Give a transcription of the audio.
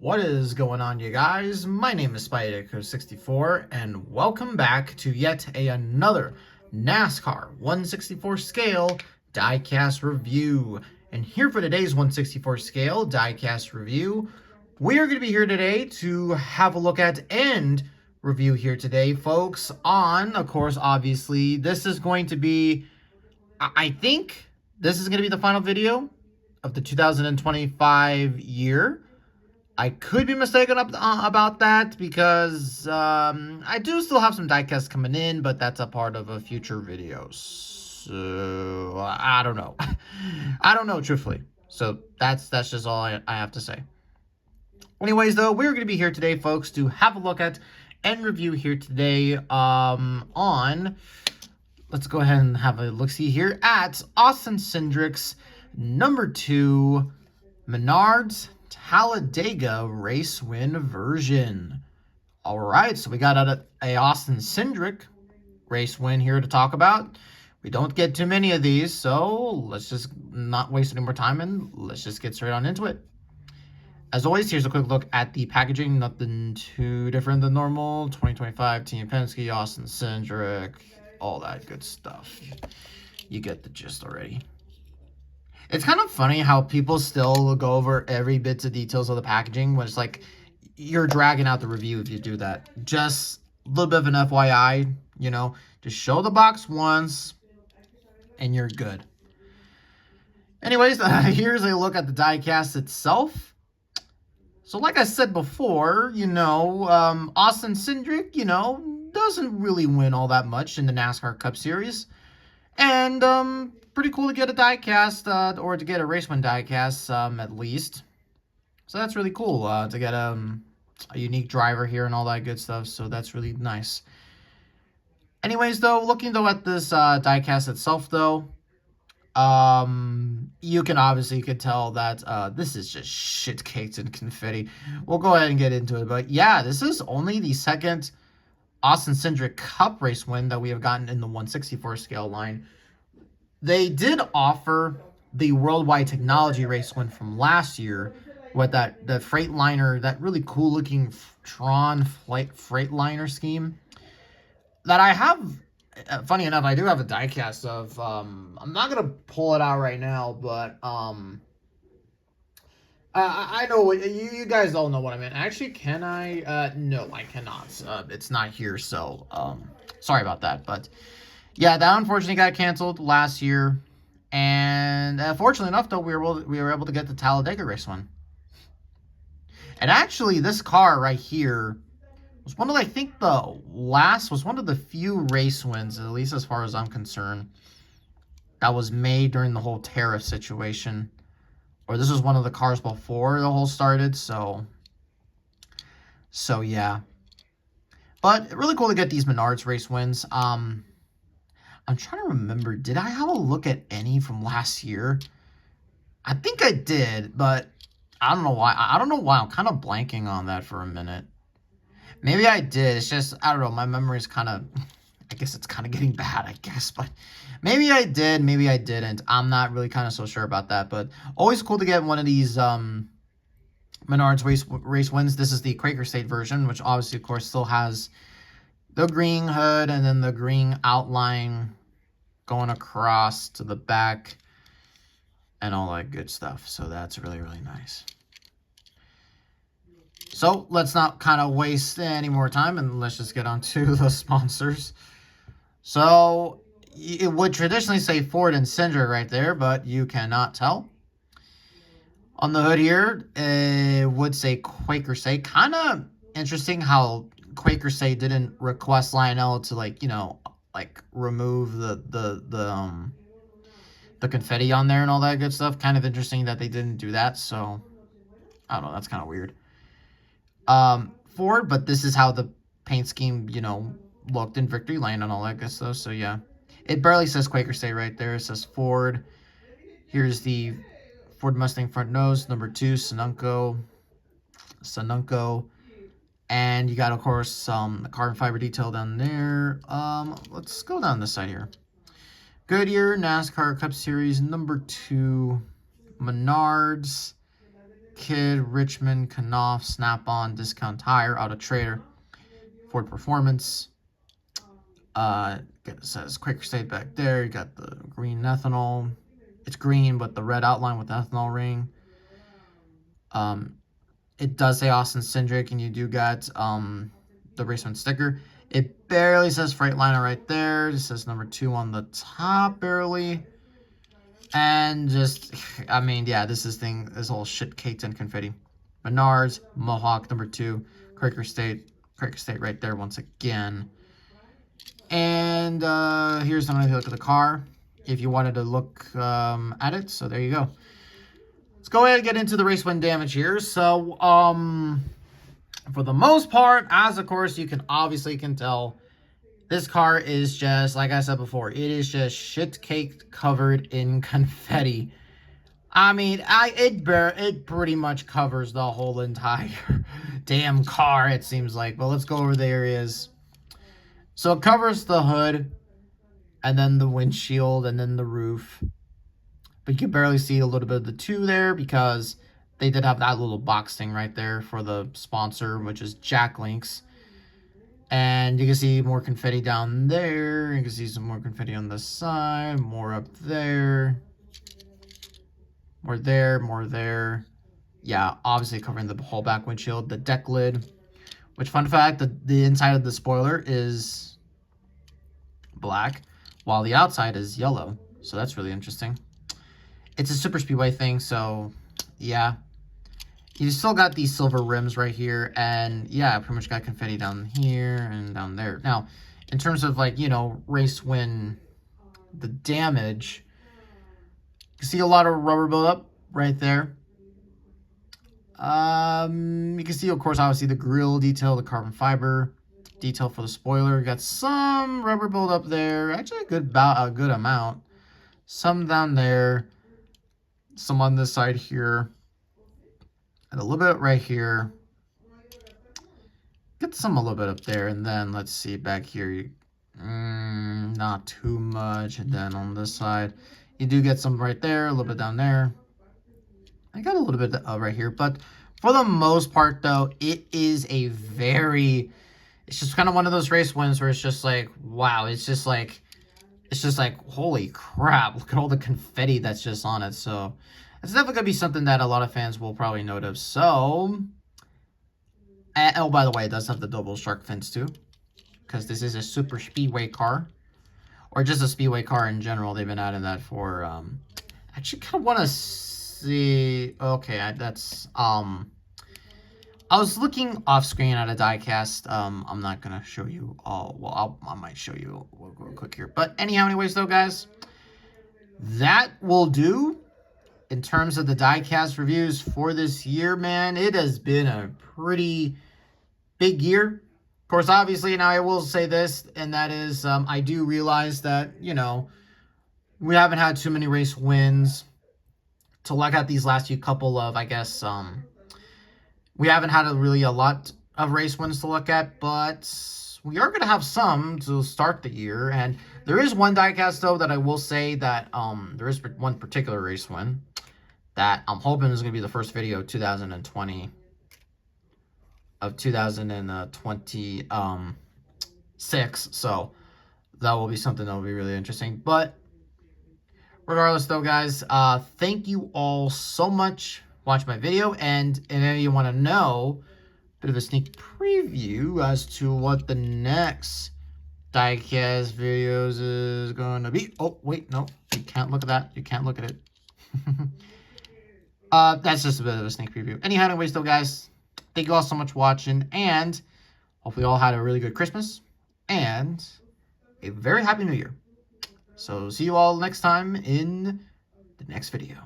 What is going on, you guys? My name is Spideyco64, and welcome back to yet another NASCAR 164 scale diecast review. And here for today's 164 scale diecast review, we are going to be here today to have a look at and review here today, folks, on, of course, obviously, this is going to be, I think this is going to be the final video of the 2025 year. I could be mistaken about that because I do still have some diecasts coming in, but that's a part of a future video. So I don't know. I don't know, truthfully. So that's just all I have to say. Anyways, though, we're going to be here today, folks, to have a look at and review here today on... Let's go ahead and have a look-see here at Austin Cindric's number 2 MENARD's Talladega race win version. All right, so we got a Austin Cindric race win here to talk about. We don't get too many of these, so let's just not waste any more time and let's just get straight on into it. As always, here's a quick look at the packaging. Nothing too different than normal. 2025 Team Penske, Austin Cindric, all that good stuff. You get the gist already. It's kind of funny how people still go over every bits of details of the packaging when it's like you're dragging out the review if you do that. Just a little bit of an FYI, you know, just show the box once and you're good. Anyways, here's a look at the diecast itself. So like I said before, you know, Austin Cindric, you know, doesn't really win all that much in the NASCAR Cup Series. And, pretty cool to get a diecast, or to get a race win diecast, at least. So that's really cool, to get, a unique driver here and all that good stuff. So that's really nice. Anyways, though, looking, though, at this, diecast itself, though, you could tell that, this is just shit caked in confetti. We'll go ahead and get into it. But, yeah, this is only the second Austin Cindric Cup race win that we have gotten in the 164 scale line. They did offer the Worldwide Technology race win from last year with the Freightliner, that really cool looking Tron Freightliner scheme that I have. Funny enough, I do have a diecast of. I'm not gonna pull it out right now, but I know you guys all know what I meant. Actually, can I? No, I cannot. It's not here, so sorry about that. But yeah, that unfortunately got canceled last year, and fortunately enough, though, we were able to get the Talladega race one. And actually, this car right here was one of, I think, was one of the few race wins, at least as far as I'm concerned, that was made during the whole tariff situation. Or this was one of the cars before the whole started, so yeah. But really cool to get these Menards race wins. I'm trying to remember, did I have a look at any from last year? I think I did, but I don't know why. I don't know why. I'm kind of blanking on that for a minute. Maybe I did. It's just, I don't know. My memory is kind of, I guess it's kind of getting bad, I guess. But maybe I did. Maybe I didn't. I'm not really kind of so sure about that. But always cool to get one of these Menards race wins. This is the Quaker State version, which obviously, of course, still has the green hood and then the green outline going across to the back and all that good stuff. So that's really, really nice. So let's not kind of waste any more time and let's just get on to the sponsors. So it would traditionally say Ford and Cindric right there, but you cannot tell. On the hood here, it would say Quaker State. Kind of interesting how Quaker State didn't request Lionel to, like, you know, like remove the confetti on there and all that good stuff. Kind of interesting that they didn't do that. So I don't know. That's kind of weird. Ford, but this is how the paint scheme, you know, looked in Victory Lane and all that good stuff. So yeah, it barely says Quaker State right there. It says Ford. Here's the Ford Mustang front nose, number 2, Sanunco. And you got, of course, the carbon fiber detail down there. Let's go down this side here. Goodyear NASCAR Cup Series number 2 Menards Kid, Richmond, Knopf, Snap-on, Discount Tire, Auto Trader, Ford Performance. It says Quaker State back there. You got the green ethanol. It's green, but the red outline with the ethanol ring. It does say Austin Cindric, and you do got the race one sticker. It barely says Freightliner right there. It says number 2 on the top, barely. And just, I mean, yeah, this all shit caked in confetti. Menards, Mohawk, number 2, Quaker State right there once again. And here's another look at the car, if you wanted to look at it. So there you go. Let's go ahead and get into the race win damage here. So, for the most part, as of course you can tell, this car is just, like I said before, it is just shit caked covered in confetti. I mean, it pretty much covers the whole entire damn car, it seems like. But let's go over the areas. So it covers the hood, and then the windshield, and then the roof. But you can barely see a little bit of the 2 there, because they did have that little box thing right there for the sponsor, which is Jack Links. And you can see more confetti down there. You can see some more confetti on the side, more up there. More there, more there. Yeah, obviously covering the whole back windshield. The deck lid, which, fun fact, the inside of the spoiler is black, while the outside is yellow. So that's really interesting. It's a super speedway thing, so yeah. You still got these silver rims right here, and yeah, pretty much got confetti down here and down there. Now, in terms of, like, you know, race win, the damage, you see a lot of rubber buildup right there. You can see, of course, obviously the grille detail, the carbon fiber detail for the spoiler. You got some rubber buildup there, actually a good amount. Some down there, some on this side here, and a little bit right here. Get some a little bit up there, and then let's see back here. Not too much, and then on this side, you do get some right there, a little bit down there. I got a little bit right here, but for the most part, though, it is a very, it's just kind of one of those race wins where it's just like, wow, it's just like, holy crap, look at all the confetti that's just on it. So it's definitely going to be something that a lot of fans will probably notice. So, oh, by the way, it does have the double shark fins too, because this is a super speedway car, or just a speedway car in general. They've been adding that for, I actually kind of want to see, okay, that's, I was looking off screen at a diecast. I'm not going to show you all, well, I might show you real quick here. But anyways, though, guys, that will do in terms of the diecast reviews for this year, man. It has been a pretty big year. Of course, obviously, now I will say this, and that is, I do realize that, you know, we haven't had too many race wins to look at these last few couple of, I guess, we haven't had a lot of race wins to look at, but we are going to have some to start the year. And there is one diecast, though, that I will say that there is one particular race win that I'm hoping is going to be the first video of 2026. So that will be something that will be really interesting. But regardless, though, guys, thank you all so much for watching my video. And if you want to know a bit of a sneak preview as to what the next diecast videos is going to be. Oh, wait, no, you can't look at that. You can't look at it. That's just a bit of a sneak preview. Anyways, though, guys, thank you all so much for watching, and hopefully you all had a really good Christmas and a very happy New Year. So see you all next time in the next video.